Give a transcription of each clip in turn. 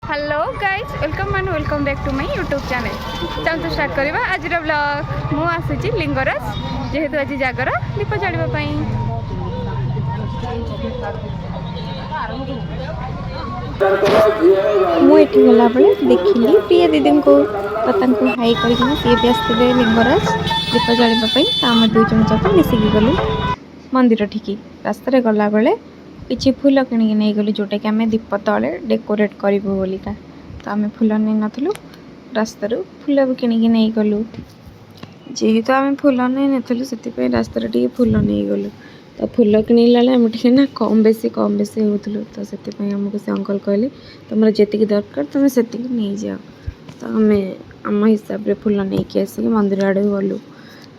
Hello guys welcome and welcome back to my YouTube channel. चलते start करवा आज blog. मु आसी लिंगराज जेहेतु आज जागर दीप जाड़ापी। मुझे गला बेले देखिली प्रिया दीदी को तो हाई करके सी भी आसते लिंगराज दीप जाड़ापी। आम दुई जन जाक मिसिकी गलु मंदिर ठिकी। रास्तार गला बेले किसी फूल किणिकी नहीं गलु जोटा कि आम दीप तले डेकोरेट करूँ बोलिका। तो आम फूल नहीं नथलु रास्तार फूल भी किणिकी नहीं गलु जेहेतु आम फूल नहीं नथलु से रास्तार टे फूल नहीं गलु। तो फूल किणला आम टे ना कम बेसी होतलु। तो से आमको से अंकल कहले तुम जी दरकार तुम से नहीं जाओ। तो आम आम हिसाब से फूल नहीं कि आसिक मंदिर आड़े गलु।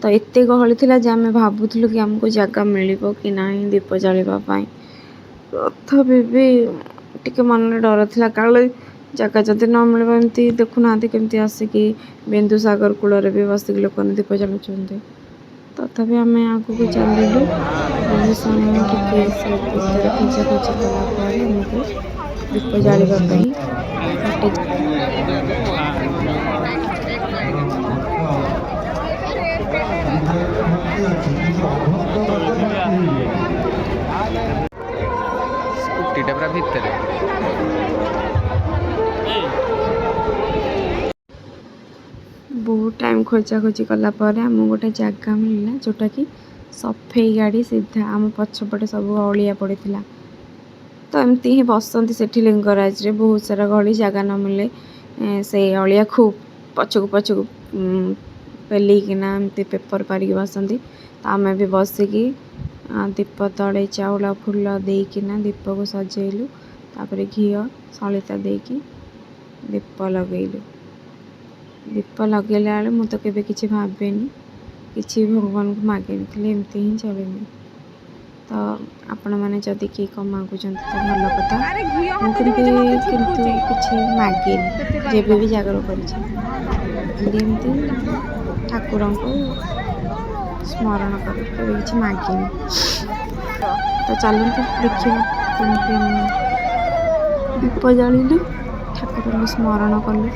तो एत गहली थी आम भावुलु कि आमको जगह मिल कि ना दीप जावाई। तथापि भी टिके मन डर था काले जगह जदि न मिल एमती देखुना केमती आसिकी बिंदुसागर कूल भी बसिक लोक दीप जलाते। तथापि आम आगे चलू बहुत समय टिके से भितर खोजाखोजी कलापर आमको दीप जावाई स्कूटीटा पूरा भितर बहुत टाइम खोजाखोजी कलापर आम गोटे जगह मिलला जोटा कि सफेई गाड़ी सीधा आम पछपटे सब अलिया पड़ी। तो एमती ही बसती से लिंगराज रे बहुत सारा गली जगह न मिले से अलिया खूब पछक पछक पेलिकिना एमती पेपर पारिकी बसती। तो आम भी बसिकी दीप तले चाउल फूल देकिना दीप को सजेलु। तापर घी सलिता देकी दीप लगेलु। दीप लगेला बेले मुझे तो केवे किसी भावेनी किसी भगवान को मागे एमती ही चलेनी। तो आपण मैंने जदि किए कम मागुच तो भल कथा मुझे किंतु किसी मागे जब भी जागर करमती ठाकुर को स्मरण कर किसी मागे। तो चलते देखिए केमती दीप जालु ठाकुर को स्मरण कलु।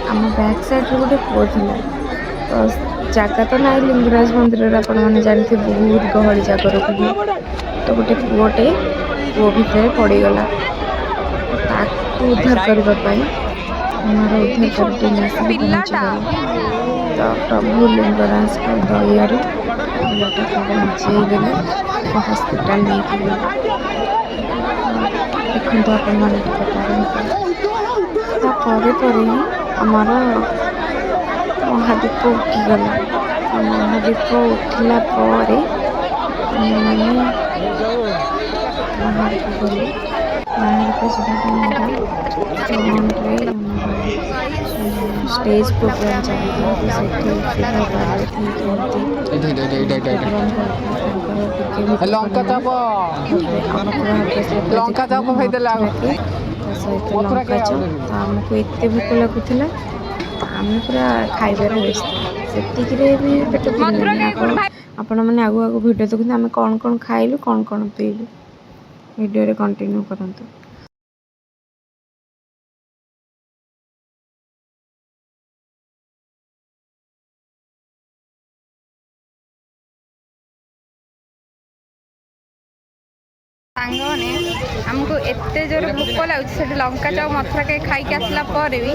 आम बैक साइड गोटे पुओ था। तो जगह तो ना लिंगराज मंदिर आपने जानते बहुत गहली जगर को। तो गोटे पुओटे पुओ भितर पड़गला उद्धार करने उद्धार कर तो प्रभु लिंगराज का दयार बचेगले हस्पिटाल नहीं देखते आपण ही आमर महादीप उठीगला। महादीप उठिला मैंने बाहर को गलु। बाहर को स्टेज प्रोग्राम चलता तो आमको एत भोक लगुला आम पूरा खाइबार व्यस्त से भी पेट पुरलानी। आपण मैंने आगु आगु भिडियो देखते आम कौन कौन खाइलु कौन कौन पीलु वीडियो कंटिन्यू करंतु। सांगने आमको एते जोर भोक लगे लंका चाउ मथुरा के खाई आसला भी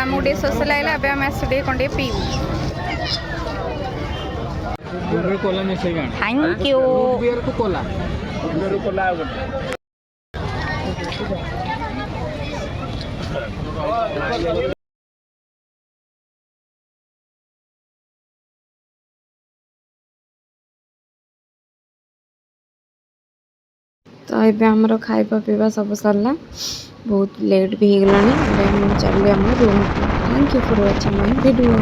आमको टे शोष लगे आम आसटे कौन टे पीबू। Thank you. तो तो ये आमर खाଇବା पीवा सब सरला बहुत लेट भी हो गलानी चलिए आम रूम को। Thank you for watching my video.